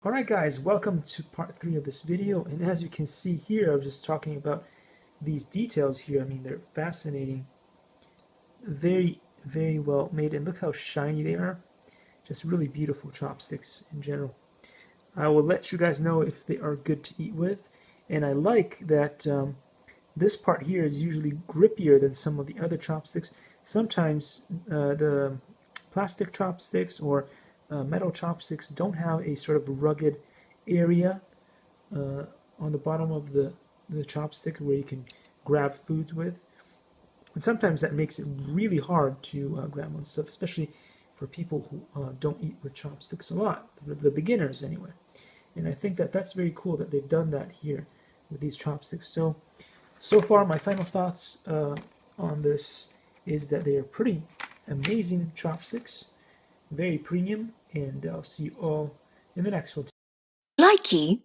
Alright guys, welcome to part 3 of this video, and as you can see here, I was just talking about these details here. I mean, they're fascinating, very well made, and look how shiny they are. Just really beautiful chopsticks in general. I will let you guys know if they are good to eat with, and I like that this part here is usually grippier than some of the other chopsticks. Sometimes the plastic chopsticks or metal chopsticks don't have a sort of rugged area on the bottom of the chopstick where you can grab foods with. And sometimes that makes it really hard to grab on stuff, especially for people who don't eat with chopsticks a lot, the beginners anyway. And I think that that's very cool that they've done that here with these chopsticks. So far, my final thoughts on this is that they are pretty amazing chopsticks, very premium, and I'll see you all in the next one. Likey.